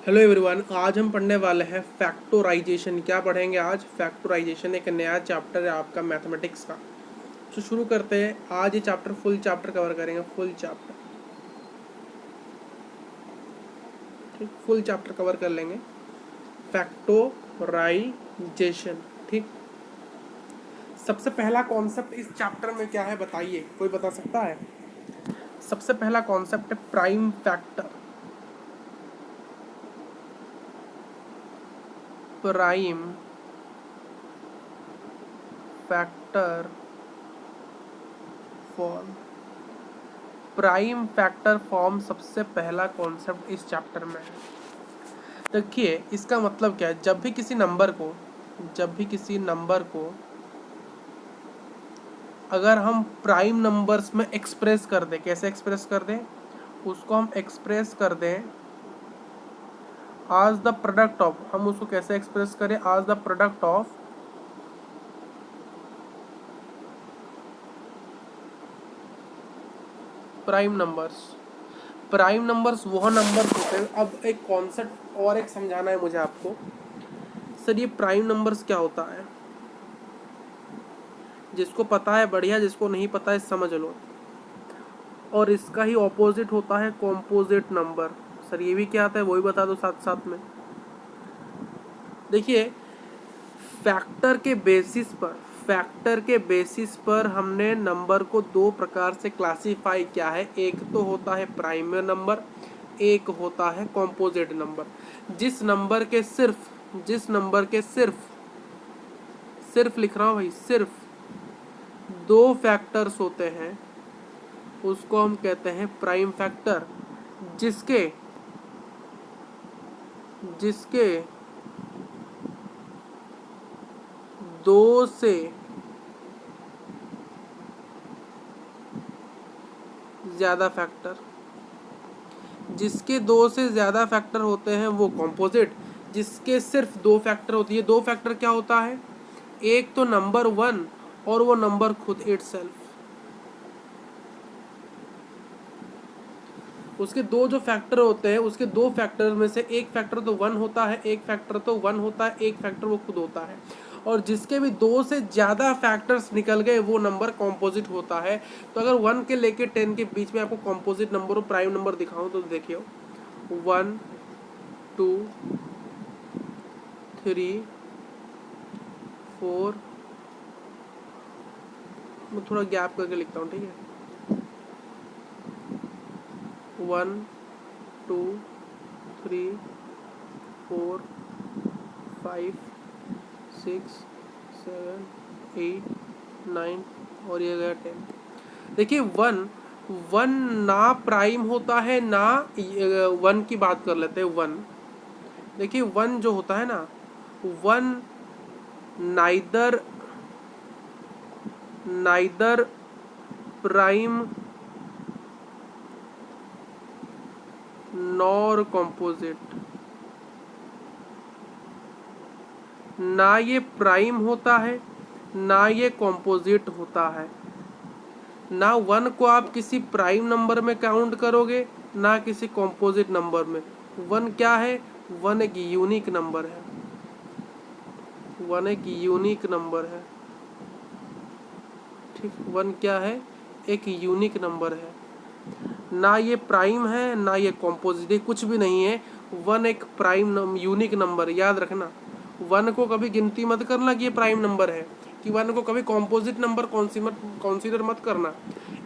Hello everyone, आज हम पढ़ने वाले हैं फैक्टोराइजेशन। क्या पढ़ेंगे आज? फैक्टोराइजेशन एक नया चैप्टर है आपका मैथमेटिक्स का। तो शुरू करते हैं। आज ये चैप्टर फुल चैप्टर कवर करेंगे। फुल चैप्टर, ठीक, फुल चैप्टर कवर कर लेंगे। फैक्टोराइजेशन, ठीक। सबसे पहला कॉन्सेप्ट इस चैप्टर में क्या है बताइए, कोई बता सकता है? सबसे पहला कॉन्सेप्ट है prime factor. Prime factor form. Prime factor form सबसे पहला कॉन्सेप्ट इस चैप्टर में है। देखिए इसका मतलब क्या है। जब भी किसी नंबर को अगर हम प्राइम नंबर्स में एक्सप्रेस कर दें, कैसे एक्सप्रेस कर दें? उसको हम एक्सप्रेस कर दें आज द प्रोडक्ट ऑफ, हम उसको कैसे एक्सप्रेस करें? आज the product of prime numbers. Prime numbers वह नंबर्स होते हैं। अब एक कॉन्सेप्ट और एक समझाना है मुझे आपको। सर ये प्राइम नंबर्स क्या होता है? जिसको पता है बढ़िया, जिसको नहीं पता है समझ लो। और इसका ही ऑपोजिट होता है कॉम्पोजिट नंबर। सर ये भी क्या आता है वो भी बता दो साथ साथ में। देखिए फैक्टर के बेसिस पर हमने नंबर को दो प्रकार से क्लासिफाई किया है। एक तो होता है प्राइम नंबर, एक होता है कॉम्पोजिट नंबर। जिस नंबर के सिर्फ लिख रहा हूँ भाई, सिर्फ दो फैक्टर्स होते हैं उसको हम कहते हैं प्राइम फैक्टर। जिसके जिसके दो से ज्यादा फैक्टर जिसके दो से ज्यादा फैक्टर होते हैं वो कॉम्पोजिट। जिसके सिर्फ दो फैक्टर होती है, दो फैक्टर क्या होता है? एक तो नंबर वन और वो नंबर खुद इटसेल्फ। उसके दो जो फैक्टर होते हैं, उसके दो फैक्टर में से एक फैक्टर तो वन होता है, एक फैक्टर वो खुद होता है। और जिसके भी दो से ज्यादा फैक्टर्स निकल गए वो नंबर कॉम्पोजिट होता है। तो अगर 1 के लेके 10 के बीच में आपको कॉम्पोजिट नंबर और प्राइम नंबर दिखाऊं तो देखिए 1 2 3 4, मैं थोड़ा गैप करके लिखता हूँ, ठीक है। 1 2 3 4 5 6 7 8 9 और ये गया 10। देखिए वन ना प्राइम होता है ना। वन की बात कर लेते हैं। वन, देखिए वन जो होता है ना, one neither prime nor composite. ना ये प्राइम होता है ना ये कॉम्पोजिट होता है। ना वन को आप किसी प्राइम नंबर में काउंट करोगे ना किसी कॉम्पोजिट नंबर में। वन क्या है? वन एक यूनिक नंबर है। वन एक यूनिक नंबर है, ठीक। वन क्या है? एक यूनिक नंबर है। ना ये प्राइम है ना ये कॉम्पोजिट, ये कुछ भी नहीं है। वन एक प्राइम यूनिक नंबर, याद रखना। वन को कभी गिनती मत करना कि ये प्राइम नंबर है, कि वन को कभी कॉम्पोजिट नंबर कंसीडर मत करना।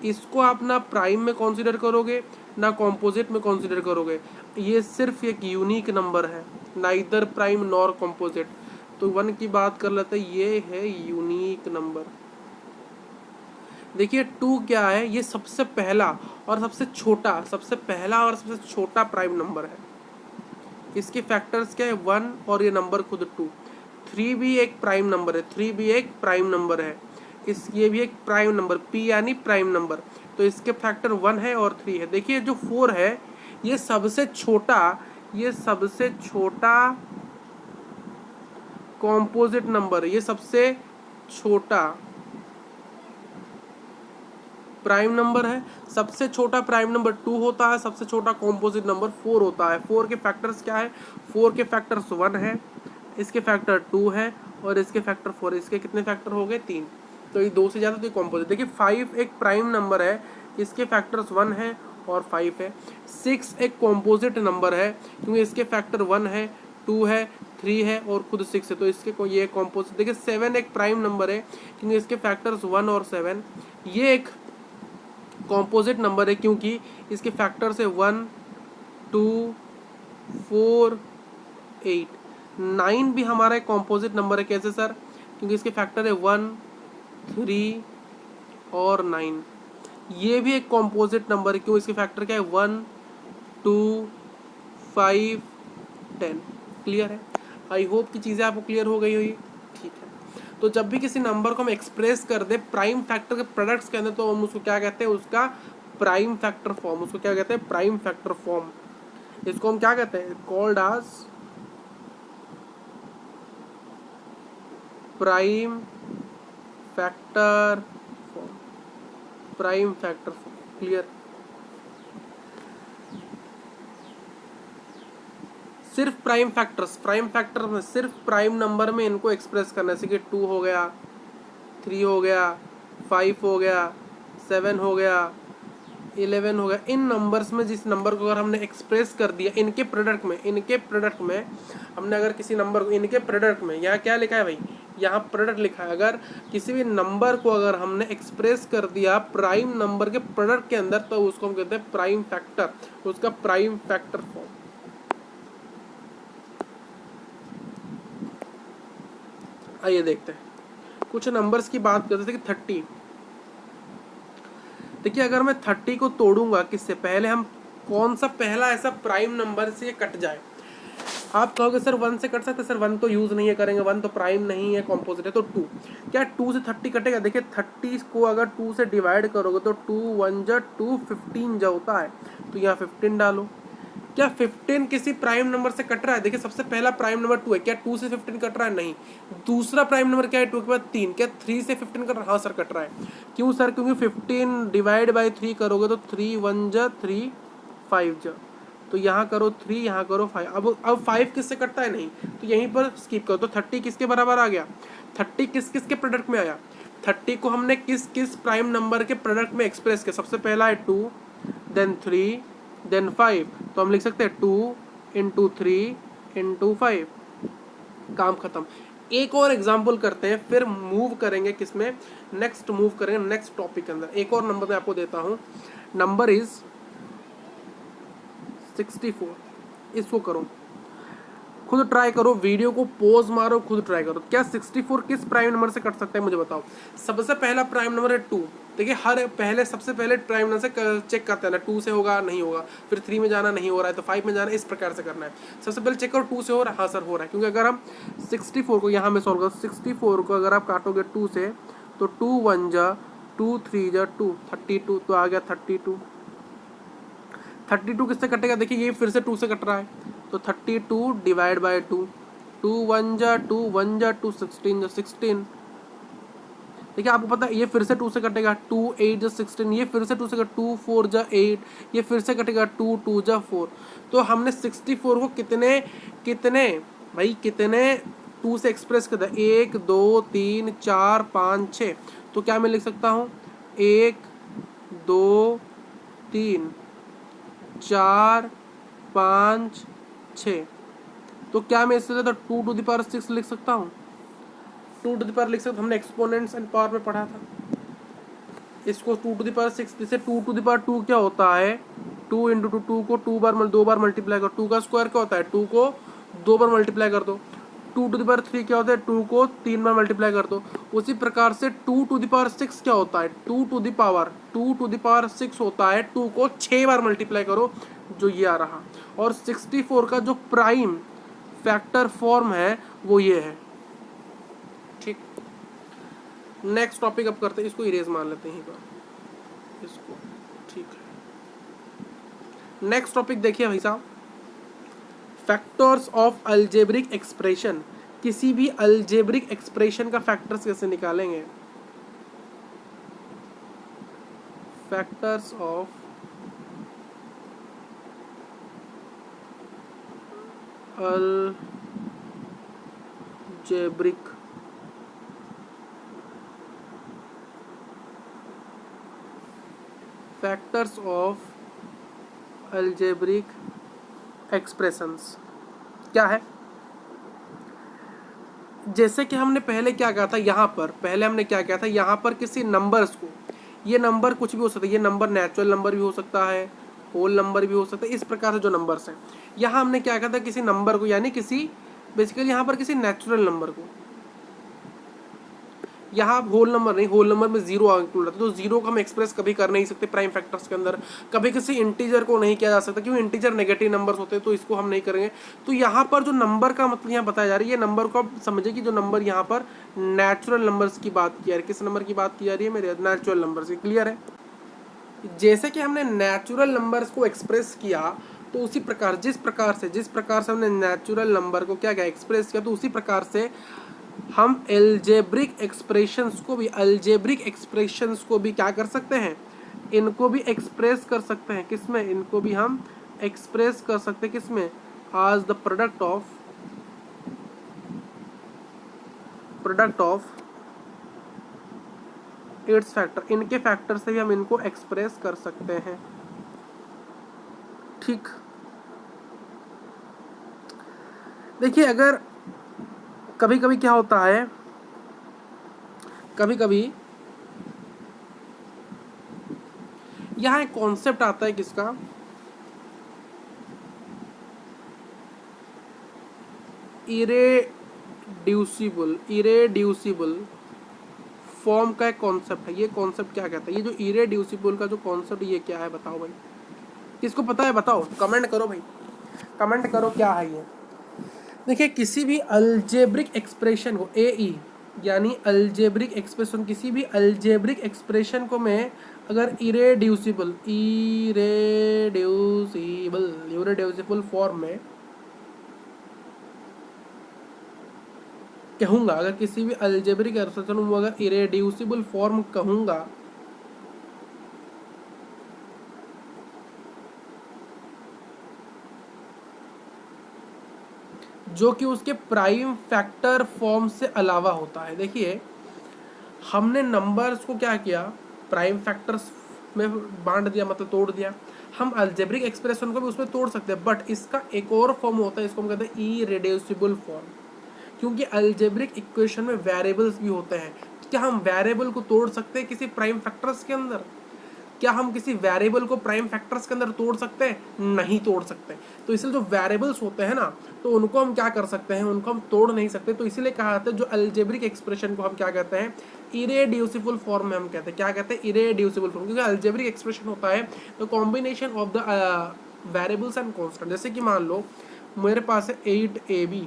इसको आप ना प्राइम में कंसीडर करोगे ना कॉम्पोजिट में कंसीडर करोगे। ये सिर्फ एक यूनिक नंबर है, नाइदर प्राइम नॉर कॉम्पोजिट। तो वन की बात कर लेते हैं, ये है यूनिक नंबर। देखिए टू क्या है? ये सबसे पहला और सबसे पहला और सबसे छोटा प्राइम नंबर है। इसके फैक्टर्स क्या है? 1 और ये नंबर खुद 2। 3 भी एक प्राइम नंबर है, 3 भी एक प्राइम नंबर है। ये भी एक प्राइम नंबर, p यानी प्राइम नंबर। तो इसके फैक्टर 1 है और 3 है। देखिए जो 4 है ये सबसे छोटा कॉम्पोजिट नंबर, ये सबसे छोटा प्राइम नंबर है, सबसे छोटा प्राइम नंबर 2 होता है, सबसे छोटा कॉम्पोजिट नंबर 4 होता है। 4 के फैक्टर्स क्या है? 4 के फैक्टर्स 1 है, इसके फैक्टर 2 है और इसके फैक्टर 4। इसके कितने फैक्टर हो गए? 3। तो ये 2 से ज़्यादा तो ये कॉम्पोजिट। देखिए 5 एक प्राइम नंबर है, इसके फैक्टर्स 1 है और 5 है। 6 एक कॉम्पोजिट नंबर है क्योंकि इसके फैक्टर 1 है, 2 है, 3 है और खुद 6 है, तो इसके को ये कॉम्पोजिट। देखिए 7 एक प्राइम नंबर है क्योंकि इसके फैक्टर्स 1 और 7। ये एक कॉम्पोजिट नंबर है क्योंकि इसके फैक्टर्स है 1, 2, 4, 8। 9 भी हमारा एक कॉम्पोजिट नंबर है। कैसे सर? क्योंकि इसके फैक्टर है 1, 3 और 9। ये भी एक कॉम्पोजिट नंबर है क्यों? इसके फैक्टर क्या है? 1, 2, 5, 10। क्लियर है? आई होप कि चीज़ें आपको क्लियर हो गई होगी। ठीक है, तो जब भी किसी नंबर को हम एक्सप्रेस कर दे प्राइम फैक्टर के प्रोडक्ट्स के अंदर, तो हम उसको क्या कहते हैं? उसका प्राइम फैक्टर फॉर्म। उसको क्या कहते हैं? Prime factor form. इसको हम क्या कहते हैं? Called as prime factor form. Prime factor form. Clear? सिर्फ प्राइम फैक्टर में सिर्फ प्राइम नंबर में इनको एक्सप्रेस करना है। जैसे कि 2 हो गया, 3 हो गया, 5 हो गया, 7 हो गया, 11 हो गया। इन नंबर्स में जिस नंबर को अगर हमने एक्सप्रेस कर दिया इनके प्रोडक्ट में हमने अगर किसी नंबर को इनके प्रोडक्ट में, यहाँ क्या लिखा है भाई? यहाँ प्रोडक्ट लिखा है। अगर किसी भी नंबर को अगर हमने एक्सप्रेस कर दिया प्राइम नंबर के प्रोडक्ट के अंदर, तो उसको हम कहते हैं प्राइम फैक्टर। उसका प्राइम फैक्टर फॉर्म। आइए देखते हैं कुछ नंबर्स की बात करते हैं कि 30। देखिए अगर मैं 30 को तोड़ूंगा किससे? पहले हम कौन सा पहला ऐसा प्राइम नंबर से ये कट जाए? आप कहोगे सर 1 से कट सकते? सर 1 तो यूज नहीं है करेंगे, 1 तो प्राइम नहीं है, कॉम्पोजिट है। तो 2, क्या 2 से 30 कटेगा? देखिए 30 को अगर 2 से डिवाइड करोगे तो 2 1 जा 2, 15 जो होता है, तो यहाँ 15 डालो। क्या 15 किसी प्राइम नंबर से कट रहा है? देखिए सबसे पहला प्राइम नंबर 2 है, क्या 2 से 15 कट रहा है? नहीं। दूसरा प्राइम नंबर क्या है? 2 के बाद 3, क्या 3 से 15 कट रहा है? हाँ सर कट रहा है। क्यों सर? क्योंकि 15 डिवाइड बाई 3 करोगे तो 3 1 जा 3, 5 जा, तो यहाँ करो 3, यहाँ करो 5। अब 5 किससे कटता है? नहीं, तो यहीं पर स्किप करो। तो 30 किसके बराबर आ गया? 30 किस किस के प्रोडक्ट में आया? 30 को हमने किस किस प्राइम नंबर के प्रोडक्ट में एक्सप्रेस किया? सबसे पहला है 2, देन 3, देन 5। तो हम लिख सकते हैं 2 इंटू 3 इंटू 5। काम खत्म। एक और एग्जाम्पल करते हैं, फिर मूव करेंगे किसमें? नेक्स्ट मूव करेंगे नेक्स्ट टॉपिक के अंदर। एक और नंबर मैं आपको देता हूँ, नंबर इज 64। इसको करो, खुद ट्राई करो, वीडियो को पॉज मारो, खुद ट्राई करो। क्या 64 किस प्राइम नंबर से कट सकता है? मुझे बताओ। सबसे पहला प्राइम नंबर है 2। देखिए सबसे पहले प्राइम नंबर से चेक करते हैं ना, 2 से होगा नहीं होगा, फिर 3 में जाना नहीं हो रहा है तो 5 में जाना, इस प्रकार से करना है। सबसे पहले चेक करो 2 से हो रहा है? हाँ सर हो रहा है। क्योंकि अगर हम 64 को यहाँ में सॉल्व करो, 64 को अगर आप काटोगे 2 से तो 2 1 जा 2, 3 जा 2, 32, तो आ गया 32। 32 किससे कटेगा? देखिए ये फिर से 2 से कट रहा है, तो 32 डिवाइड बाई 2, 2 1 जा 2, 1 जा 2, 16 जा 16। देखिए आपको पता है ये फिर से 2 से कटेगा, 2 8 जा 16। ये फिर से 2 से कटेगा, 2 4 जा 8। ये फिर से कटेगा, 2 2 जा 4। तो हमने 64 को कितने 2 से एक्सप्रेस कर दिया? 1 2 3 4 5 6। तो क्या मैं लिख सकता हूँ? 1 2 3 4 5 6। तो क्या मैं इससे ज़्यादा 2 टू द पावर 6 लिख सकता हूँ? 2 टू द पावर लिख सकता हूँ। हमने एक्सपोनेंट्स एंड पावर में पढ़ा था इसको। 2 टू द पावर 6, जैसे 2 टू द पावर 2 क्या होता है? 2 इंटू 2 को 2 बार मल्टीप्लाई करो। 2 का स्क्वायर क्या होता है? 2 को 2 बार मल्टीप्लाई कर दो। 2 टू द पावर 3 क्या होता है? 2 को 3 बार मल्टीप्लाई कर दो। उसी प्रकार से 2 टू द पावर 6 क्या होता है? 2 टू द पावर 6 होता है 2 को 6 बार मल्टीप्लाई करो, जो ये आ रहा। और 64 का जो प्राइम फैक्टर फॉर्म है वो ये है। ठीक, नेक्स्ट टॉपिक अब करते हैं, इसको इरेज मान लेते हैं इसको। ठीक है, नेक्स्ट टॉपिक देखिए भाई साहब, फैक्टर्स ऑफ अलजेब्रिक एक्सप्रेशन। किसी भी अलजेब्रिक एक्सप्रेशन का फैक्टर्स कैसे निकालेंगे? Factors of algebraic factors of algebraic expressions क्या है? जैसे कि हमने पहले क्या कहा था, यहाँ पर पहले हमने क्या किया था, यहाँ पर किसी नंबर्स को, ये नंबर कुछ भी हो सकता है, ये नंबर नेचुरल नंबर भी हो सकता है, होल नंबर भी हो सकता है, इस प्रकार से जो नंबर्स हैं, यहाँ हमने क्या कहा था, किसी नंबर को, यानी किसी बेसिकली यहाँ पर किसी नेचुरल नंबर को, यहाँ होल नंबर नहीं, होल नंबर में जीरो इंक्लूड रहता है, तो जीरो को हम एक्सप्रेस कभी कर नहीं सकते प्राइम फैक्टर्स के अंदर, कभी किसी इंटीजर को नहीं किया जा सकता क्योंकि इंटीजर नेगेटिव नंबर्स होते हैं, तो इसको हम नहीं करेंगे। तो यहाँ पर जो नंबर का मतलब यहाँ बताया जा रहा है, ये नंबर को आप समझिए कि जो नंबर यहाँ पर नेचुरल नंबर्स की बात की जा रही है, किस नंबर की बात की जा रही है मेरे, नेचुरल नंबर से, क्लियर है? जैसे कि हमने नेचुरल नंबर्स को एक्सप्रेस किया, तो उसी प्रकार जिस प्रकार से हमने नेचुरल नंबर को क्या क्या एक्सप्रेस किया, तो उसी प्रकार से हम अलजेब्रिक एक्सप्रेशंस को भी क्या कर सकते हैं, इनको भी एक्सप्रेस कर सकते हैं, किसमें, इनको भी हम एक्सप्रेस कर सकते हैं किसमें, आज the product of its factor, इनके फैक्टर से भी हम इनको एक्सप्रेस कर सकते हैं। ठीक, देखिए अगर कभी कभी क्या होता है, कभी कभी यहाँ एक कॉन्सेप्ट आता है किसका, इरेड्यूसिबल फॉर्म का एक कॉन्सेप्ट है। ये कॉन्सेप्ट क्या कहता है, ये जो इरेड्यूसिबल का जो कॉन्सेप्ट, ये क्या है बताओ भाई, किसको पता है बताओ, कमेंट करो भाई, कमेंट करो क्या है ये। देखिए किसी भी अलजेब्रिक एक्सप्रेशन को, ए यानी अलजेब्रिक एक्सप्रेशन, किसी भी अलजेब्रिक एक्सप्रेशन को मैं अगर इरेड्यूसिबल फॉर्म में कहूँगा, अगर किसी भी अलजेब्रिक एक्सप्रेशन को अगर इरेड्यूसिबल फॉर्म कहूँगा, जो कि उसके प्राइम फैक्टर फॉर्म से अलावा होता है। देखिए हमने नंबर्स को क्या किया, प्राइम फैक्टर्स में बांट दिया, मतलब तोड़ दिया, हम अलजेब्रिक एक्सप्रेशन को भी उसमें तोड़ सकते हैं, बट इसका एक और फॉर्म होता है, इसको हम कहते हैं इरेड्यूसिबल फॉर्म, क्योंकि अलजेब्रिक इक्वेशन में वेरिएबल्स भी होते हैं। क्या हम वेरिएबल को तोड़ सकते हैं किसी प्राइम फैक्टर्स के अंदर? क्या हम किसी वेरिएबल को प्राइम फैक्टर्स के अंदर तोड़ सकते हैं? नहीं तोड़ सकते। तो इसलिए जो वेरिएबल्स होते हैं ना, तो उनको हम क्या कर सकते हैं, उनको हम तोड़ नहीं सकते। तो इसीलिए कहा जाता है जो अलजेब्रिक एक्सप्रेशन को हम क्या कहते हैं, इरेड्यूसिबल फॉर्म में हम कहते हैं, क्या कहते हैं, इरेड्यूसिबल फॉर्म, क्योंकि अलजेब्रिक एक्सप्रेशन होता है the combination of the variables and constant. जैसे कि मान लो मेरे पास है 8ab,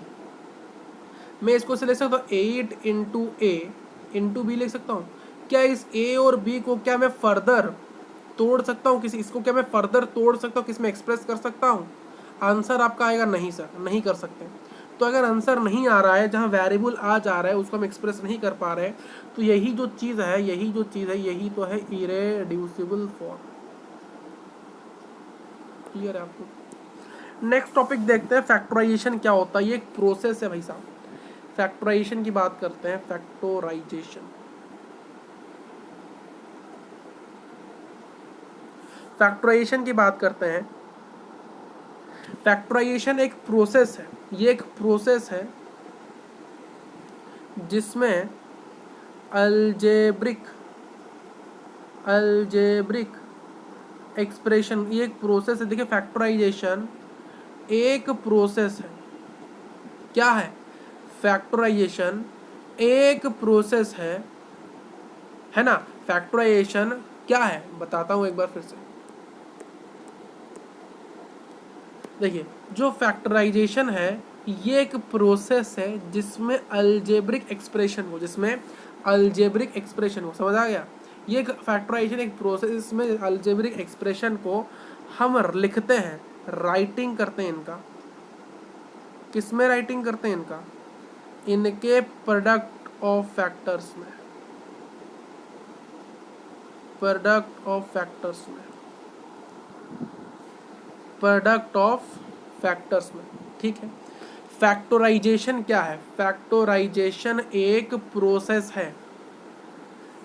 मैं इसको से ले सकता हूँ 8 इंटू ए इंटू बी लिख सकता हूँ। क्या इस ए और बी को क्या मैं फर्दर तोड़ सकता हूँ किसी, इसको क्या मैं फर्दर तोड़ सकता हूँ, किसमें एक्सप्रेस कर सकता हूँ? आंसर आपका आएगा नहीं सर, नहीं कर सकते। तो अगर आंसर नहीं आ रहा है, जहाँ वेरिएबल आ जा रहा है उसको हम एक्सप्रेस नहीं कर पा रहे, तो यही जो चीज़ है यही तो है इरेड्यूसिबल फॉर्म। क्लियर है आपको? नेक्स्ट टॉपिक देखते हैं, फैक्टराइजेशन क्या होता है। ये एक प्रोसेस है भाई साहब, फैक्टराइजेशन की बात करते हैं। फैक्टराइजेशन की बात करते हैं। फैक्टराइजेशन एक प्रोसेस है, ये एक प्रोसेस है जिसमें अलजेब्रिक एक्सप्रेशन, ये एक प्रोसेस है। देखिए फैक्टराइजेशन एक प्रोसेस है। क्या है? फैक्टराइजेशन एक प्रोसेस है ना। फैक्टराइजेशन क्या है बताता हूं एक बार फिर से। देखिए जो फैक्टराइजेशन है ये एक प्रोसेस है जिसमें अलजेब्रिक एक्सप्रेशन को, समझ आ गया? ये एक फैक्टराइजेशन एक प्रोसेस, इसमें अलजेब्रिक एक्सप्रेशन को हम लिखते हैं, राइटिंग करते हैं इनका। किसमें राइटिंग करते हैं इनका? इनके प्रोडक्ट ऑफ फैक्टर्स में। प्रोडक्ट ऑफ फैक्टर्स में, प्रोडक्ट ऑफ फैक्टर्स में, ठीक है। फैक्टराइजेशन क्या है? फैक्टराइजेशन एक प्रोसेस है।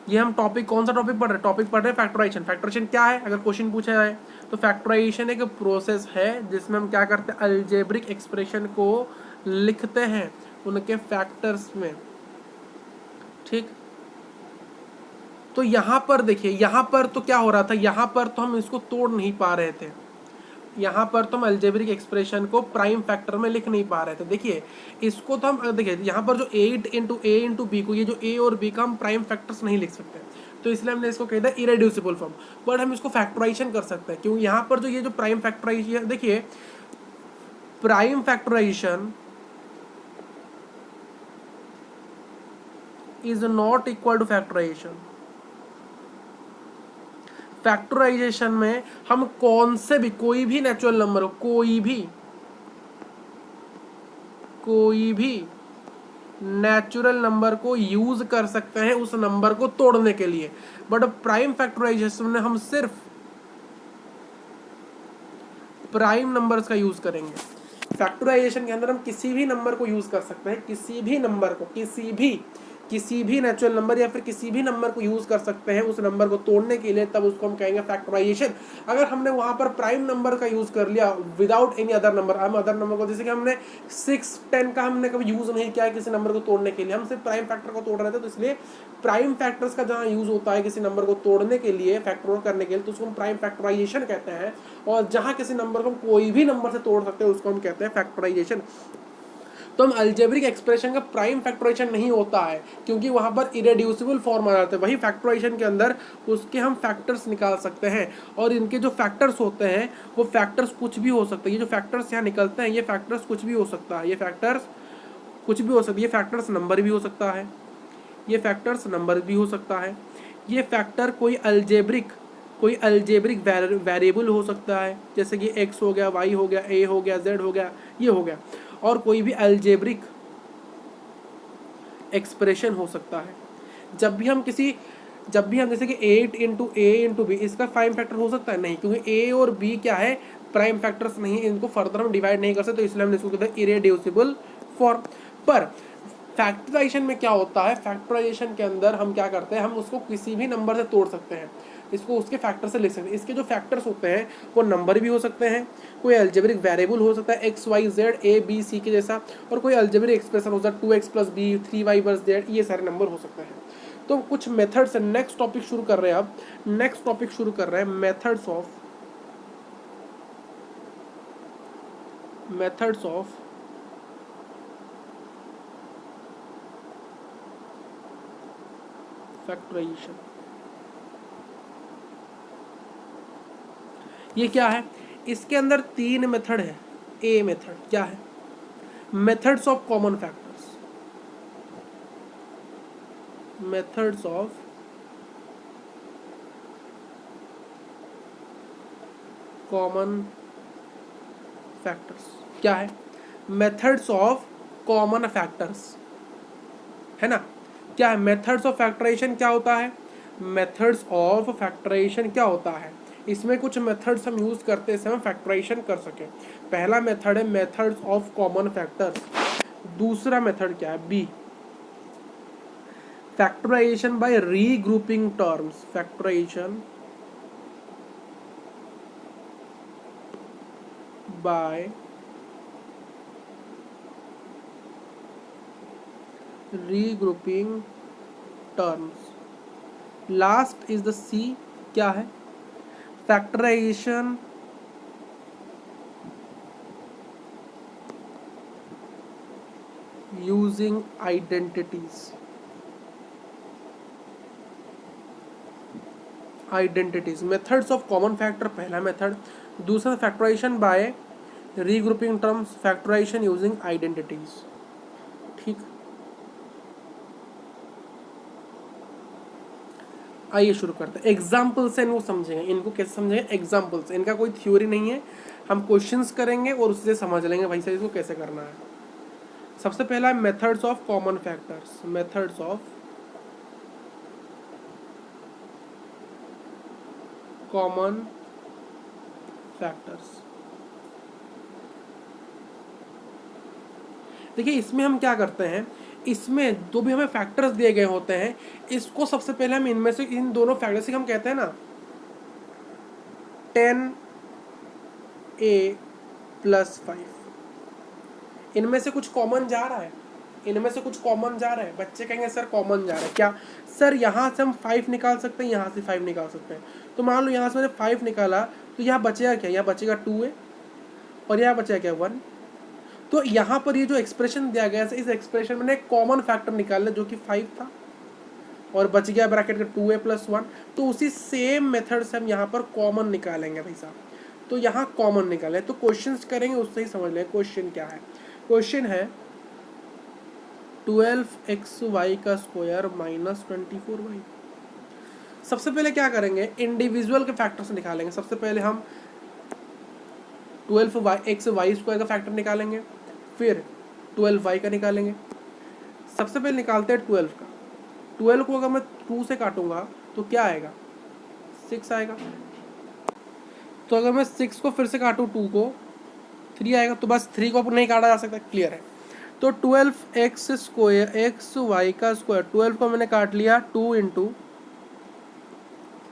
ये हम टॉपिक, कौन सा टॉपिक पढ़ रहे हैं? टॉपिक पढ़ रहे हैं फैक्टराइजेशन। फैक्टराइजेशन क्या है अगर क्वेश्चन पूछा जाए तो फैक्टराइजेशन एक प्रोसेस है जिसमें हम क्या करते हैं, अलजेब्रिक एक्सप्रेशन को लिखते हैं उनके फैक्टर्स में, ठीक। तो यहाँ पर देखिए, यहाँ पर तो क्या हो रहा था, यहाँ पर तो हम इसको तोड़ नहीं पा रहे थे, यहाँ पर तो हम अलजेब्रिक एक्सप्रेशन को प्राइम फैक्टर में लिख नहीं पा रहे थे। देखिए इसको तो हम देखिए यहाँ पर जो 8 इंटू ए इंटू बी को, ये जो ए और बी का हम प्राइम फैक्टर्स नहीं लिख सकते, तो इसलिए हमने इसको कह दिया इरेड्यूसिबल फॉर्म। बट हम इसको फैक्टराइजेशन कर सकते हैं, क्योंकि यहाँ पर जो ये जो प्राइम फैक्टराइजेशन, देखिए prime factorization is not equal to factorization. Factorization में हम कौन से भी, कोई भी नेचुरल नंबर हो, कोई भी नेचुरल नंबर को यूज कर सकते हैं उस नंबर को तोड़ने के लिए। बट प्राइम फैक्टराइजेशन में हम सिर्फ प्राइम नंबर्स का यूज करेंगे। फैक्टराइजेशन के अंदर हम किसी भी नंबर को यूज कर सकते हैं, किसी भी नंबर को, किसी भी नेचुरल नंबर या फिर किसी भी नंबर को यूज कर सकते हैं उस नंबर को तोड़ने के लिए, तब उसको हम कहेंगे फैक्टराइजेशन। अगर हमने वहां पर प्राइम नंबर का यूज कर लिया विदाउट एनी अदर नंबर, हम अदर नंबर को, जैसे कि हमने 6, 10 का हमने कभी यूज नहीं किया है किसी नंबर को तोड़ने के लिए, हम सिर्फ प्राइम फैक्टर को तोड़ रहे थे, तो इसलिए प्राइम फैक्टर्स का जहां यूज होता है किसी नंबर को तोड़ने के लिए, फैक्टर करने के लिए, तो उसको हम प्राइम फैक्टराइजेशन कहते हैं। और जहां किसी नंबर को हम कोई भी नंबर से तोड़ सकते हैं उसको हम कहते हैं फैक्टराइजेशन। तो हम अलजेब्रिक एक्सप्रेशन का प्राइम फैक्टराइजेशन नहीं होता है, क्योंकि वहां पर इरेड्यूसिबल फॉर्म आ जाते हैं। वही फैक्टराइजेशन के अंदर उसके हम फैक्टर्स निकाल सकते हैं, और इनके जो फैक्टर्स होते हैं वो फैक्टर्स कुछ भी हो सकते हैं। ये जो फैक्टर्स यहाँ निकलते हैं ये फैक्टर्स कुछ भी हो सकता है, ये फैक्टर्स कुछ भी हो सकता है। ये फैक्टर्स नंबर भी हो सकता है, ये फैक्टर्स नंबर भी हो सकता है, ये फैक्टर कोई अलजेब्रिक वेरिएबल हो सकता है, जैसे कि x हो गया, y हो गया, a हो गया, z हो गया, ये हो गया, और कोई भी अलजेब्रिक एक्सप्रेशन हो सकता है। जब भी हम जैसे कि 8 इंटू ए इंटू बी, इसका प्राइम फैक्टर हो सकता है? नहीं, क्योंकि a और b क्या है, प्राइम फैक्टर्स नहीं, इनको फर्दर हम डिवाइड नहीं कर सकते, तो इसलिए हमने इसको कहते हैं इरेड्यूसिबल फॉर्म। पर फैक्टराइजेशन में क्या होता है, फैक्टराइजेशन के अंदर हम क्या करते हैं, हम उसको किसी भी नंबर से तोड़ सकते हैं, इसको उसके फैक्टर से लिख सकते हैं। इसके जो फैक्टर्स होते हैं वो नंबर भी हो सकते हैं, कोई अलजेब्रिक वेरिएबल हो सकता है x y z a b c के जैसा, और कोई अलजेब्रिक एक्सप्रेशन हो सकता है 2x + b 3y + z, ये सारे नंबर हो सकते हैं। तो कुछ मेथड्स है। नेक्स्ट टॉपिक शुरू कर रहे हैं, अब नेक्स्ट टॉपिक शुरू कर रहे हैं मेथड्स ऑफ फैक्टराइजेशन। ये क्या है, इसके अंदर 3 मेथड है। ए मेथड क्या है, methods of common factors, methods of common factors क्या है, मेथड्स ऑफ कॉमन फैक्टर्स है ना। क्या है मेथड्स ऑफ फैक्टराइजेशन, क्या होता है, मेथड्स ऑफ फैक्टराइजेशन क्या होता है, इसमें कुछ मेथड्स हम यूज करते हैं, हम फैक्टराइजेशन कर सके। पहला मेथड है मेथड्स ऑफ कॉमन फैक्टर्स। दूसरा मेथड क्या है, B, factorization by regrouping terms, factorization by regrouping terms. Last is the C, क्या है, factorization using identities, methods of common factor पहला मेथड। दूसरा factorization by regrouping terms, factorization using identities, ठीक। आइए शुरू करते हैं, एग्जाम्पल से इनको समझेंगे। इनको कैसे समझेंगे, एग्जाम्पल से, इनका कोई थ्योरी नहीं है, हम क्वेश्चंस करेंगे और उससे समझ लेंगे भाई साहब इसको कैसे करना है। सबसे पहला है methods of common factors, methods of common factors. देखिए इसमें हम क्या करते हैं, इसमें जो भी हमें फैक्टर्स दिए गए होते हैं, इसको सबसे पहले हम इनमें से इन दोनों फैक्टर्स से हम कहते हैं ना 10a+5, इनमें से कुछ कॉमन जा रहा है, इनमें से कुछ कॉमन जा रहा है। बच्चे कहेंगे सर कॉमन जा रहा है क्या? सर यहाँ से हम 5 निकाल सकते हैं, यहाँ से 5 निकाल सकते हैं। तो मान लो यहाँ से मैंने 5 निकाला, तो यहाँ बचेगा क्या? यहाँ बचेगा 2a और यहाँ बचेगा क्या? 1। तो यहाँ पर ये जो एक्सप्रेशन दिया गया है, इस एक्सप्रेशन में एक कॉमन फैक्टर निकालना जो कि 5 था और बच गया ब्रैकेट का 2a+1। तो उसी सेम मेथड से हम यहाँ पर कॉमन निकालेंगे भाई साहब। तो यहाँ कॉमन निकाले, तो क्वेश्चंस करेंगे उससे ही समझ लें क्वेश्चन क्या है। क्वेश्चन है 12xy का स्क्वायर माइनस 24y। सबसे पहले क्या करेंगे, इंडिविजुअल के फैक्टर्स निकालेंगे। सबसे पहले हम 12xy स्क्वायर का फैक्टर निकालेंगे, फिर 12y का निकालेंगे। सबसे पहले निकालते हैं 12 का। 12 को अगर मैं 2 से काटूंगा तो क्या आएगा? 6 आएगा। तो अगर मैं 6 को फिर से काटूँ 2 को, 3 आएगा। तो बस 3 को नहीं काटा जा सकता, क्लियर है। तो 12x स्क्वायर xy का स्क्वायर, 12 को मैंने काट लिया 2 into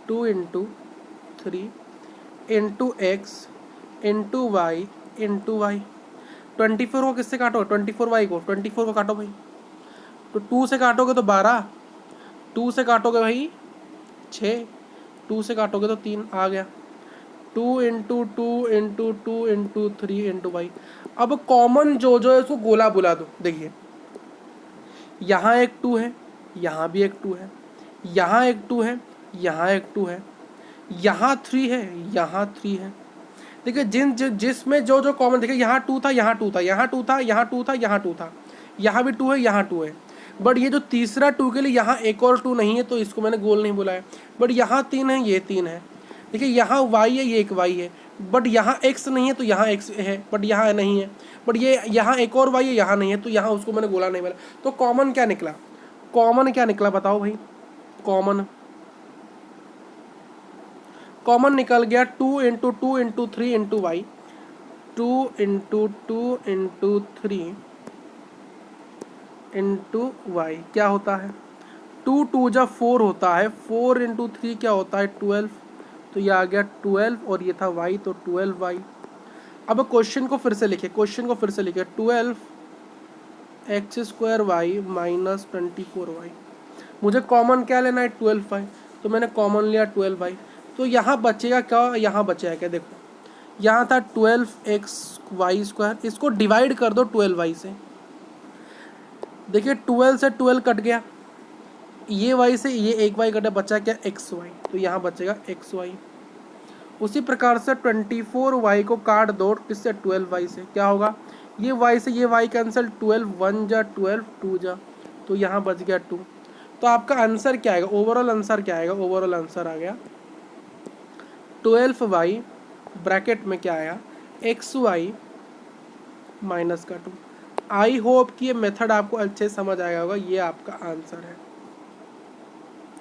3 into x into y into y. 24 को किससे काटो? 24y को, 24 को काटो भाई। तो 2 से काटोगे तो 12, 2 से काटोगे भाई 6, 2 से काटोगे तो 3 आ गया। 2 into 2 into 2 into 3 into y. अब कॉमन जो है उसको गोला बुला दो। देखिए यहाँ एक 2 है, यहाँ भी एक 2 है, यहाँ एक 2 है, यहाँ एक 2 है, यहाँ 3 है, यहाँ 3 है। देखिए जिसमें जो जो कॉमन, देखिए यहाँ 2 था, यहाँ 2 था, यहाँ 2 था, यहाँ 2 था, यहाँ 2 था, यहाँ भी 2 है, यहाँ 2 है। बट ये जो तीसरा 2 के लिए यहाँ एक और 2 नहीं है, तो इसको मैंने गोल नहीं बुलाया। बट यहाँ 3 है, ये 3 है। देखिए यहाँ y है, ये एक y है। बट यहाँ x नहीं है, तो यहाँ x है, बट यहाँ नहीं है। बट ये यहाँ एक और y है, यहाँ नहीं है, तो यहाँ उसको मैंने गोला नहीं बोला। तो कॉमन क्या निकला? कॉमन क्या निकला बताओ भाई? कॉमन निकल गया 2 into 2 into 3 into y. 2 into 2 into 3 into y क्या होता है? 2 2 जा 4 होता है, 4 इंटू 3 क्या होता है? 12। तो ये आ गया 12 और ये था y, तो 12y। अब क्वेश्चन को फिर से लिखे, 12x square Y minus 24y। मुझे कॉमन क्या लेना है? 12y। तो मैंने कॉमन लिया 12y। तो यहाँ बचेगा क्या? यहाँ बचेगा क्या? देखो यहाँ था 12xy स्क्वायर, इसको डिवाइड कर दो 12y से। देखिए 12 से 12 कट गया, ये y से ये एक y कटा, बचा क्या? xy। तो यहाँ बचेगा xy। उसी प्रकार से 24y को काट दो किससे? 12y से। क्या होगा? ये y से ये y कैंसिल, 12 1 जा 12 2 जा, तो यहाँ बच गया 2। तो आपका आंसर क्या आएगा? ओवरऑल आंसर क्या आएगा? ओवरऑल आंसर आ गया 12y ब्रैकेट में क्या आया? xy माइनस का 2। आई होप कि ये मेथड आपको अच्छे समझ आया होगा। ये आपका आंसर है,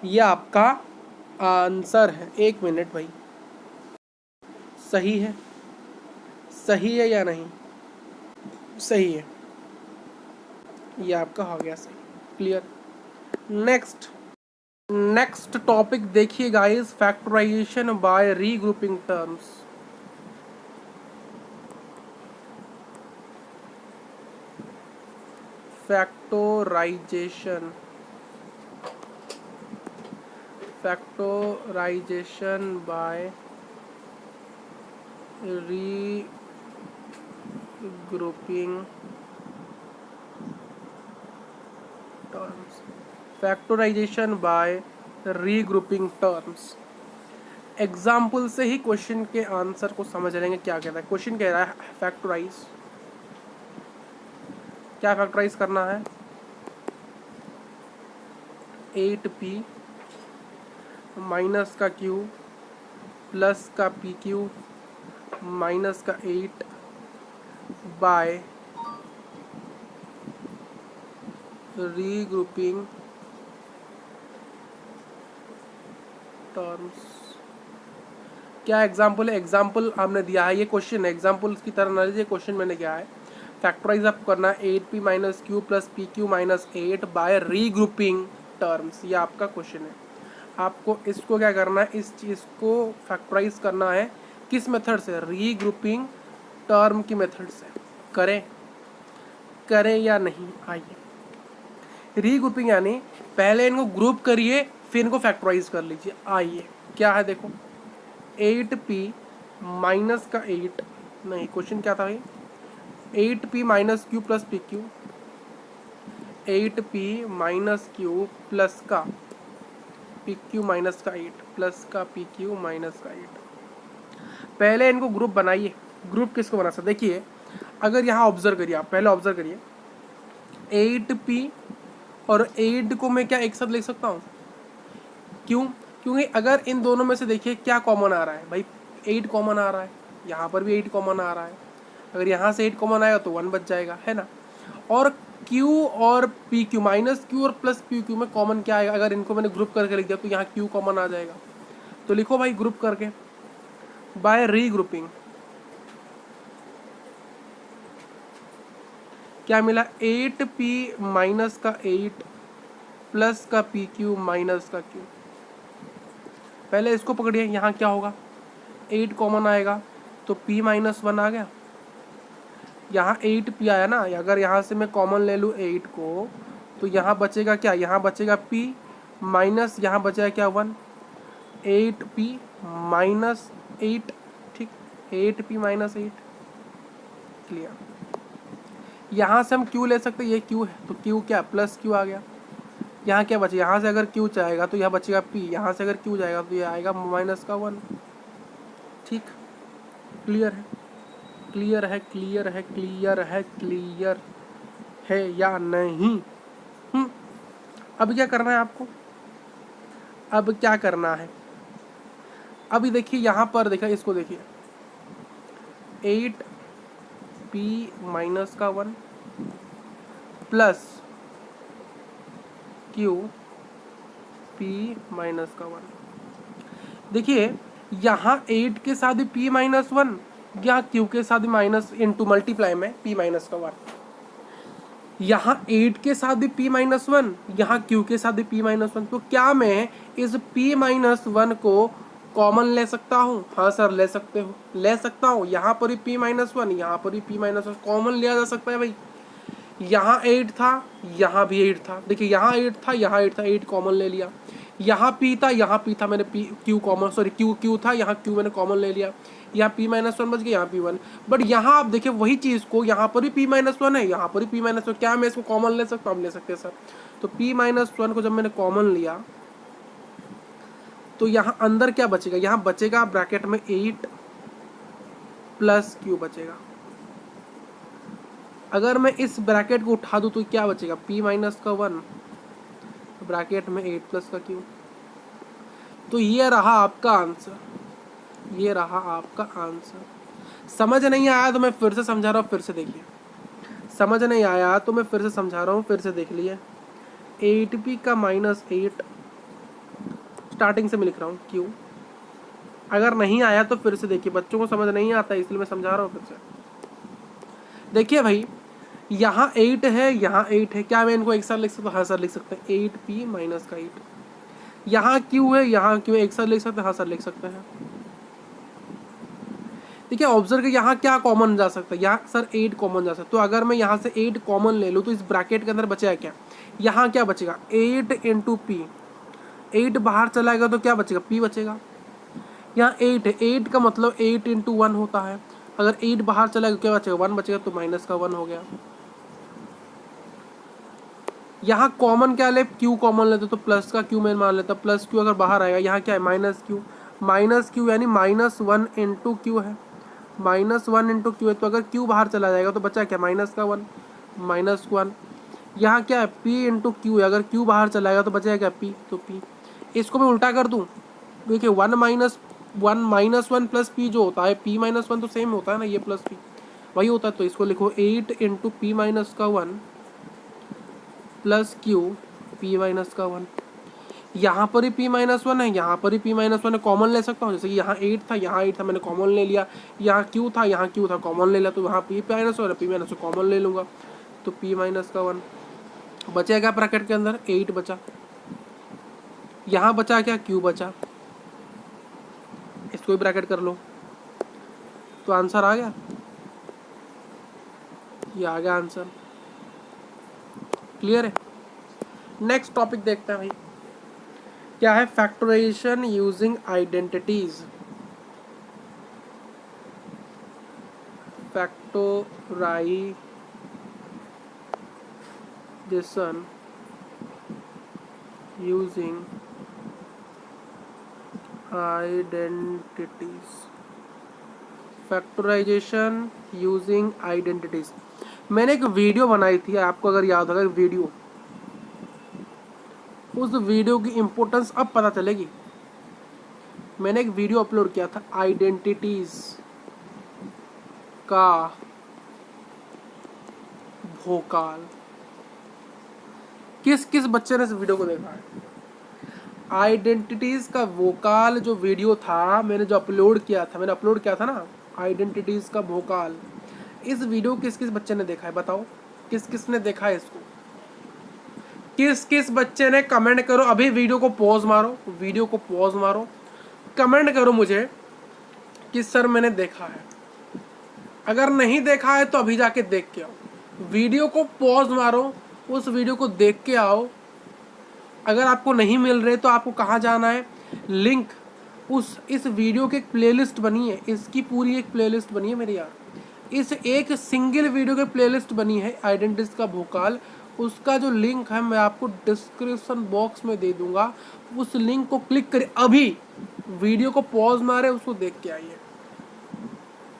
ये आपका आंसर है। 1 मिनट भाई, सही है? सही है या नहीं? सही है, ये आपका हो गया सही, क्लियर। नेक्स्ट टॉपिक देखिए guys, factorization by regrouping terms. Factorization by regrouping terms. Factorization by regrouping terms. Example से ही क्वेश्चन के आंसर को समझ लेंगे। क्या कहता है क्वेश्चन? कह रहा है फैक्टराइज, क्या फैक्टराइज करना है? 8p माइनस का q प्लस का pq माइनस का 8 बाय रीग्रुपिंग टर्म्स। क्या एग्जाम्पल है? एग्जाम्पल आपने दिया है, ये क्वेश्चन है, एग्जाम्पल की तरह ना लीजिए, क्वेश्चन मैंने किया है। फैक्टराइज आपको करना है 8p minus q plus p q minus 8 by regrouping terms. ये आपका क्वेश्चन है। आपको इसको क्या करना है, इस चीज़ को फैक्टराइज करना है किस मेथड से? रीग्रुपिंग टर्म की मेथड से। करें या नहीं? आइए, रीग्रुपिंग यानी पहले इनको ग्रुप करिए फिर इनको फैक्टराइज कर लीजिए। आइए, क्या है देखो, 8p माइनस का 8, नहीं क्वेश्चन क्या था भाई, 8p minus q plus p Q, 8p minus q plus का पी क्यू माइनस का 8 प्लस का पी क्यू माइनस का 8। पहले इनको ग्रुप बनाइए। ग्रुप किसको बना सकते? देखिए, अगर यहाँ ऑब्जर्व करिए, आप पहले ऑब्जर्व करिए, 8p और 8 को मैं क्या एक साथ लिख सकता हूँ? क्यों? क्योंकि अगर इन दोनों में से देखिए क्या कॉमन आ रहा है भाई, 8 कॉमन आ रहा है, यहाँ पर भी 8 कॉमन आ रहा है। अगर यहाँ से 8 कॉमन आएगा तो 1 बच जाएगा, है ना। और Q और पी क्यू, माइनस क्यू और प्लस पी क्यू में कॉमन क्या आएगा? अगर इनको मैंने ग्रुप करके लिख दिया तो यहाँ Q कॉमन आ जाएगा। तो लिखो भाई ग्रुप करके बाय रीग्रुपिंग। क्या मिला? 8p माइनस का 8 प्लस का पी क्यू माइनस का क्यू। पहले इसको पकड़िए, यहाँ क्या होगा, 8 कॉमन आएगा तो p माइनस 1 आ गया, यहाँ 8p आया ना। अगर यहाँ से मैं कॉमन ले लूँ 8 को तो यहाँ बचेगा क्या? यहाँ बचेगा p माइनस, यहाँ बचेगा क्या 1, 8p माइनस 8, ठीक, 8p माइनस 8, क्लियर। यहाँ से हम q ले सकते हैं, ये q है तो q क्या प्लस q आ गया। यहाँ क्या बचे? यहाँ से अगर q जाएगा तो यहाँ बचेगा p, यहाँ से अगर q जाएगा तो ये आएगा माइनस का 1, ठीक। क्लियर है? क्लियर है? क्लियर है? क्लियर है? क्लियर है या नहीं? अब क्या करना है आपको? अब क्या करना है? अभी देखिए यहाँ पर, देखा इसको देखिए, 8p माइनस का 1 प्लस q p माइनस का 1। देखिए यहाँ 8 के साथ भी p माइनस 1, या q के साथ भी माइनस इंटू मल्टीप्लाई में p माइनस का 1। यहाँ 8 के साथ भी p माइनस 1, यहाँ q के साथ भी p माइनस 1। तो क्या मैं इस p माइनस 1 को कॉमन ले सकता हूँ? हाँ सर ले सकते हो, ले सकता हूँ। यहाँ पर भी p माइनस 1, यहाँ पर भी p माइनस 1 कॉमन लिया जा सकता है भाई। यहाँ 8 था, यहाँ भी 8 था, देखिए यहाँ 8 था, यहाँ 8 था, 8 कॉमन ले लिया। यहाँ p था, यहाँ p था, मैंने q कॉमन, सॉरी q था, यहाँ q मैंने कॉमन ले लिया। यहाँ p माइनस 1 बच गया, यहाँ p1। बट यहाँ आप देखिए वही चीज़ को, यहाँ पर भी p माइनस 1 है, यहाँ पर भी p माइनस 1। क्या मैं इसको कॉमन ले सकता हूँ? ले सकते हैं सर। तो p माइनस 1 को जब मैंने कॉमन लिया तो यहाँ अंदर क्या बचेगा? यहाँ बचेगा ब्रैकेट में 8 प्लस q बचेगा। अगर मैं इस ब्रैकेट को उठा दूँ तो क्या बचेगा? p माइनस का 1 ब्रैकेट में 8 प्लस का q। तो ये रहा आपका आंसर, ये रहा आपका आंसर। समझ नहीं आया तो मैं फिर से समझा रहा हूँ, फिर से देखिए। समझ नहीं आया तो मैं फिर से समझा रहा हूँ, फिर से देख लिए। 8p का माइनस 8, स्टार्टिंग से मैं लिख रहा हूँ q। अगर नहीं आया तो फिर से देखिए, बच्चों को समझ नहीं आता इसलिए मैं समझा रहा हूँ फिर से। देखिए भाई, यहाँ 8 है, यहाँ 8 है, क्या मैं इनको एक साथ लिख सकता हूँ? हाँ सर लिख सकते हैं, 8p माइनस का 8। यहाँ q है, यहाँ q एक साथ लिख सकते हैं? हाँ सर लिख सकते हैं। देखिए ऑब्जर्व कर, यहाँ क्या कॉमन जा सकता है? यहाँ सर 8 कॉमन जा सकता है। तो अगर मैं यहाँ से 8 कॉमन ले लूँ तो इस ब्रैकेट के अंदर बचेगा क्या? यहाँ क्या बचेगा? 8 इंटू p। 8 बाहर चला गया तो क्या बचेगा? p बचेगा। यहाँ 8 है, 8 का मतलब 8 इंटू 1 होता है। अगर 8 बाहर चला गया क्या बचेगा? 1 बचेगा, तो माइनस का 1 हो गया। यहाँ कॉमन क्या ले? q कॉमन लेते तो प्लस का q मैं मान लेता, प्लस q अगर बाहर आएगा, यहाँ क्या है? Minus q। माइनस q यानी माइनस 1 इंटू q है, माइनस 1 इंटू q है। तो अगर q बाहर चला जाएगा तो बचा क्या? माइनस का 1, माइनस 1। यहाँ क्या है? p इंटू q है, अगर q बाहर चला जाएगा तो बचेगा क्या? p, तो p। इसको मैं उल्टा कर दूँ, देखिए 1 माइनस 1 प्लस p जो होता है, p माइनस 1 तो सेम होता है ना, ये प्लस p वही होता है। तो इसको लिखो 8 इंटू p माइनस का 1 प्लस q p माइनस का 1। यहाँ पर ही p-1 है, यहाँ पर ही p-1 है, कॉमन ले सकता हूँ। जैसे कि यहाँ 8 था, यहाँ 8 था, मैंने कॉमन ले लिया। यहाँ q था, यहाँ q था, कॉमन ले लिया, तो यहाँ p-1 है, p-1 कॉमन ले लूँगा, तो p-1 बचा क्या ब्रैकेट के अंदर, 8 बचा। यहाँ बचा क्या, q बचा, इसको भी ब्रैकेट कर लो, तो आंसर आ गया, ये आ गया आंसर। क्लियर है। नेक्स्ट टॉपिक देखते हैं भाई, क्या है, factorization using identities. Factorization using identities, factorization using identities. मैंने एक वीडियो बनाई थी, आपको अगर याद होगा वीडियो, उस वीडियो की इंपॉर्टेंस अब पता चलेगी। मैंने एक वीडियो अपलोड किया था आइडेंटिटीज का भोकाल। किस किस बच्चे ने इस वीडियो को देखा है? आइडेंटिटीज का वोकाल जो वीडियो था, मैंने अपलोड किया था ना, आइडेंटिटीज का भोकाल। इस वीडियो किस किस बच्चे ने देखा है, बताओ किस किस ने देखा है इसको? किस किस बच्चे ने कमेंट करो, अभी वीडियो को पॉज मारो, कमेंट करो मुझे कि सर मैंने देखा है। अगर नहीं देखा है तो अभी जाके देख के आओ, वीडियो को पॉज मारो, उस वीडियो को देख के आओ। अगर आपको नहीं मिल रहे तो आपको कहाँ जाना है, लिंक इस वीडियो की एक प्लेलिस्ट बनी है, इसकी पूरी एक प्लेलिस्ट बनी है मेरे यार, इस एक सिंगल वीडियो की प्लेलिस्ट बनी है आइडेंटिटीज का भोकाल। उसका जो लिंक है मैं आपको डिस्क्रिप्शन बॉक्स में दे दूंगा, उस लिंक को क्लिक करें, अभी वीडियो को पॉज मारे, उसको देख के आइए,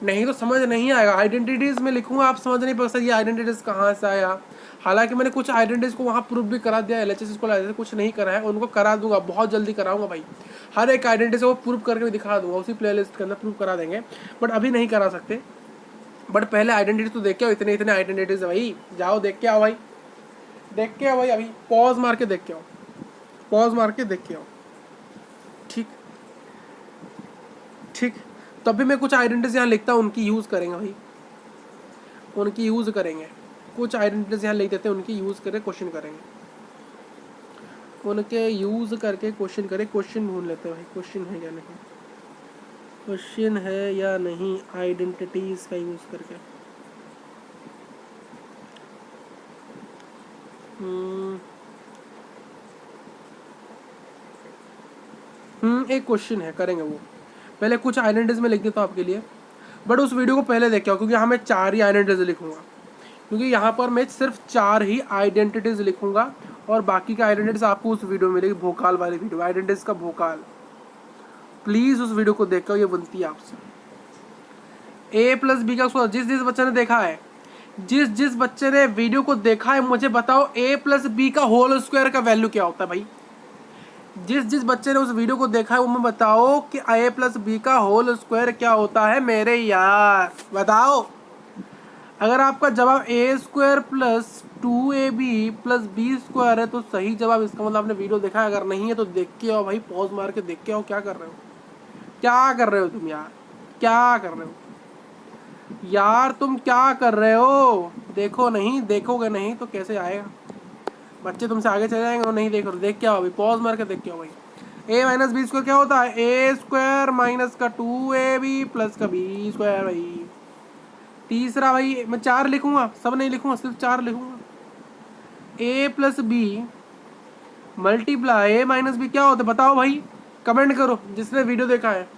नहीं तो समझ नहीं आएगा। आइडेंटिटीज में लिखूंगा, आप समझ नहीं पा सकते ये आइडेंटिटीज कहाँ से आया। हालांकि मैंने कुछ आइडेंटिटीज को वहाँ प्रूफ भी करा दिया, LHS को कुछ नहीं करा है, उनको करा दूंगा, बहुत जल्दी कराऊंगा भाई। हर एक आइडेंटिटी को प्रूफ करके भी दिखा दूंगा, उसी प्लेलिस्ट के अंदर प्रूफ करा देंगे, बट अभी नहीं करा सकते। बट पहले आइडेंटिटी तो देख के आओ, इतने आइडेंटिटीज है भाई, जाओ देख के आओ भाई, अभी पॉज मार के देख के आओ, ठीक। तब भी मैं कुछ आइडेंटिटीज यहाँ लिखता हूँ, उनकी यूज़ करेंगे भाई, कुछ आइडेंटिटीज यहाँ लिख देते हैं, उनकी यूज़ करके क्वेश्चन करेंगे, क्वेश्चन ढूंढ लेते हैं भाई, क्वेश्चन है या नहीं आइडेंटिटीज का यूज़ करके। एक क्वेश्चन है, करेंगे वो। पहले कुछ आइडेंटिटीज में लिख देता हूँ आपके लिए, बट उस वीडियो को पहले देख के आओ, क्योंकि यहाँ मैं 4 ही आइडेंटिटीज लिखूंगा, क्योंकि यहाँ पर मैं सिर्फ 4 ही आइडेंटिटीज लिखूंगा, और बाकी का आइडेंटिटीज आपको उस वीडियो में मिलेगी, भोकाल वाली वीडियो, आइडेंटिटीज का भोकाल। प्लीज उस वीडियो को देखो, ये बनती है आपसे। a+b का स्क्वायर, जिस बच्चे ने देखा है, जिस बच्चे ने वीडियो को देखा है, मुझे बताओ a+b का होल स्क्वायर का वैल्यू क्या होता है भाई। जिस बच्चे ने उस वीडियो को देखा है वो मैं बताओ कि a+b का होल स्क्वायर क्या होता है मेरे यार, बताओ। अगर आपका जवाब a² + 2ab + b² है तो सही जवाब, इसका मतलब आपने वीडियो देखा है। अगर नहीं है तो देख के आओ भाई, पॉज मार के देख के आओ। क्या कर रहे हो तुम यार, क्या कर रहे हो यार, तुम क्या कर रहे हो? देखोगे नहीं तो कैसे आएगा? बच्चे तुमसे आगे चले जाएंगे, नहीं देख रहे, देख के आओ भाई, पॉज मार के देख के आओ भाई। a - b² क्या होता है? a² - 2ab + का b² भाई। तीसरा भाई मैं 4 लिखूंगा, सब नहीं लिखूंगा, सिर्फ 4 लिखूंगा। a + b multiply a - b क्या होता है बताओ भाई, कमेंट करो जिसने वीडियो देखा है।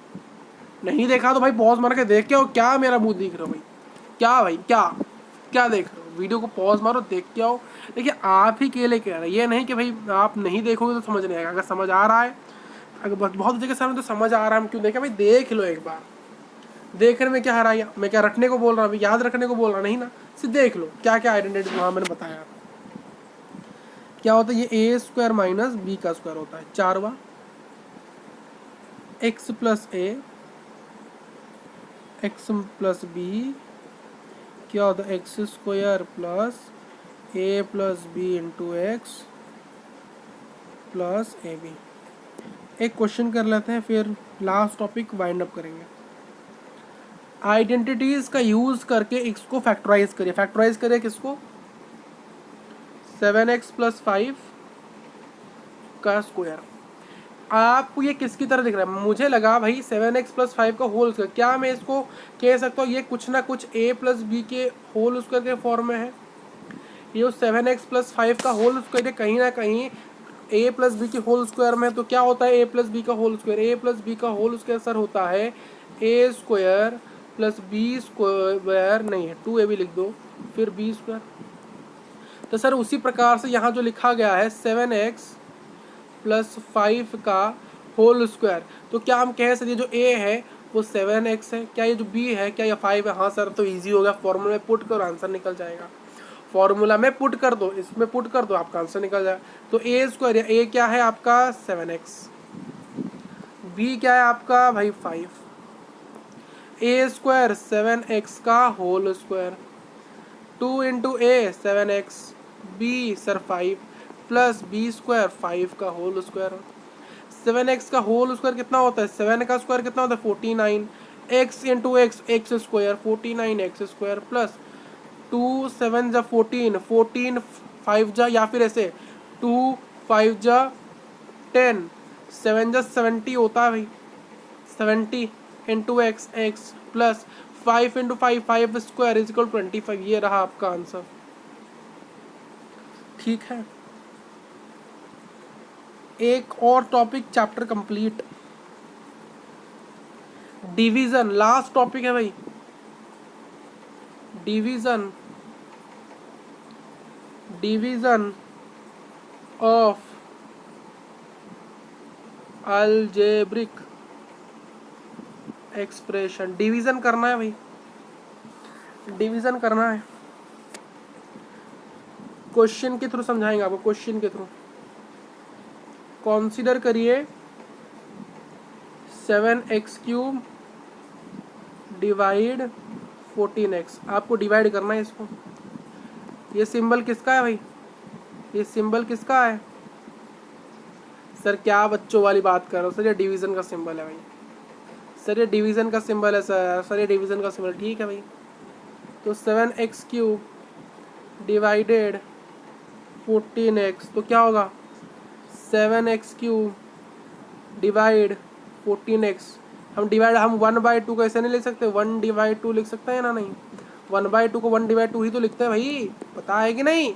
नहीं देखा तो भाई पॉज मार के देख के आओ। क्या मेरा मुंह दिख रहा हो भाई, क्या भाई, क्या देख रहे हो? वीडियो को पॉज मारो, देख के आओ। देखिए आप ही केले कह रहे हैं, ये नहीं कि भाई आप नहीं देखोगे तो समझ नहीं आएगा। अगर समझ आ रहा है, अगर बहुत जगह सामने तो समझ आ रहा है, हम क्यों देखें भाई, देख लो एक बार। देखने में क्या हरा है, मैं क्या रटने को बोल रहा हूँ, याद रखने को बोल रहा नहीं ना, सिर्फ देख लो क्या क्या आइडेंटिटी वहाँ मैंने बताया। क्या होता है ये a² - b का स्क्वायर होता है, 4वां x + a x + b क्या होता है x² + a + b × x + ab। एक क्वेश्चन कर लेते हैं, फिर लास्ट टॉपिक वाइंड अप करेंगे। आइडेंटिटीज का यूज करके इसको फैक्टराइज करिए। फैक्टराइज करिए किसको? 7x + 5 का स्क्वायर। आपको ये किसकी तरह दिख रहा है? मुझे लगा भाई 7x + 5 का होल स्क्वायर। क्या मैं इसको कह सकता हूँ ये कुछ ना कुछ a + b के होल स्क्वायर के फॉर्म में है? ये 7x + 5 का होल स्क्वायर है कहीं ना कहीं a + b के होल स्क्वायर में। तो क्या होता है a + b का होल स्क्वायर? a + b का होल स्क्वायर सर होता है a² + b² नहीं है 2ab लिख दो, फिर b²। तो सर उसी प्रकार से यहाँ जो लिखा गया है 7x + 5 का होल स्क्वायर, तो क्या हम कह सकते हैं जो a है वो 7x है? क्या ये जो b है क्या ये 5 है? हाँ सर, तो इजी हो गया, फॉर्मूला में पुट करो आंसर निकल जाएगा। फॉर्मूला में पुट कर दो, इसमें पुट कर दो, आपका आंसर निकल जाएगा। तो a² या a क्या है आपका? 7x। b क्या है आपका भाई? 5। a² 7x का whole square, 2 × a 7x, b सर 5 प्लस b² 5 का होल स्क्वायर। 7x का होल स्क्वायर कितना होता है? 7 का स्क्वायर कितना होता है? 49। x × x x², 49x² plus 2 7 जा 14, 14 5 जा, या फिर ऐसे 2 5 जा 10, 7 जा 70 होता है भाई, 70 × x x प्लस 5 × 5 5² = 25। ये रहा आपका आंसर। ठीक है, एक और topic chapter complete. Division last topic है भाई। Division of algebraic expression. Division करना है भाई, डिवीजन करना है। क्वेश्चन के थ्रू समझाएंगे आपको, क्वेश्चन के थ्रू। कंसीडर करिए 7x³ डिवाइड 14x। आपको डिवाइड करना है इसको। ये सिंबल किसका है भाई? ये सिंबल किसका है? सर क्या बच्चों वाली बात कर रहे हो सर? ये डिवीजन का सिंबल है भाई। सर ये डिवीजन का सिंबल है सर ये डिवीजन का सिंबल। ठीक है भाई, तो 7x³ डिवाइडेड 14x, तो क्या होगा? 7x³ divide 14x। हम 1/2 को ऐसे नहीं लिख सकते, 1/2 लिख सकते हैं ना? नहीं, 1/2 को 1/2 ही तो लिखते हैं भाई। पता है कि नहीं,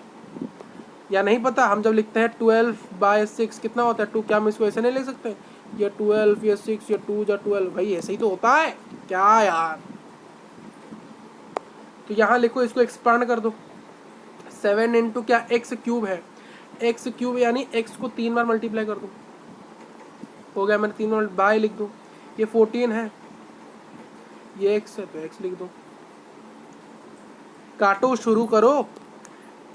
या नहीं पता? हम जब लिखते हैं 12/6 कितना होता है? 2। क्या हम इसको ऐसे नहीं लिख सकते? ये 12, ये 6, ये 2 जा 12 भाई, ऐसे ही तो होता है क्या यार? तो यहाँ लिखो, इसको एक्सपांड कर दो। 7 × क्या? x³ है, x³ यानी x को 3 बार मल्टीप्लाई कर दो, हो गया। मैंने 3 बार बाय लिख दो। ये 14 है, ये x है तो x लिख दो। काटो, शुरू करो।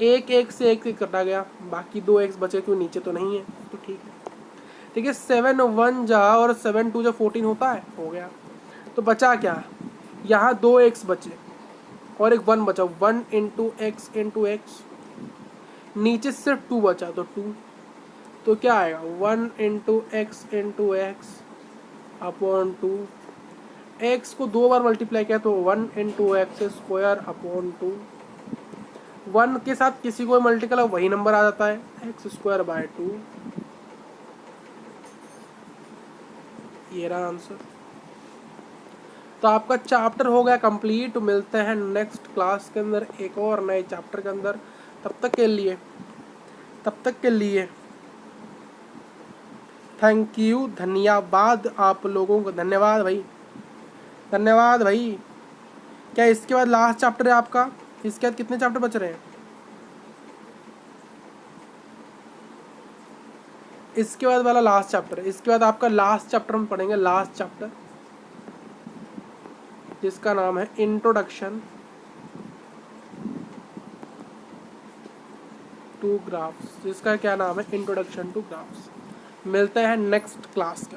एक एक से एक कटा गया, बाकी 2x बचे, क्यों नीचे तो नहीं है, तो ठीक है। ठीक है, 7 1 जा और 7 2 जा 14 होता है, हो गया। तो बचा क्या? यहाँ 2x बचे और एक 1 बचा, 1 × x × x। नीचे सिर्फ 2 बचा तो 2, तो क्या आएगा? 1 × x × x अपॉन 2। x को 2 बार मल्टीप्लाई किया तो 1 × x² अपॉन 2। 1 के साथ किसी को मल्टीप्लाई वही नंबर आ जाता है, x²/2। ये रहा आंसर। तो आपका चैप्टर हो गया कंप्लीट। मिलते हैं नेक्स्ट क्लास के अंदर एक और नए चैप्टर के अंदर। तब तक के लिए थैंक यू, धन्यवाद आप लोगों को। धन्यवाद भाई, धन्यवाद भाई। क्या इसके बाद लास्ट चैप्टर है आपका? इसके बाद कितने चैप्टर बच रहे हैं? इसके बाद वाला लास्ट चैप्टर है। इसके बाद आपका लास्ट चैप्टर हम पढ़ेंगे, लास्ट चैप्टर जिसका नाम है इंट्रोडक्शन टू ग्राफ्स। जिसका क्या नाम है? Introduction to graphs. मिलते हैं नेक्स्ट क्लास के।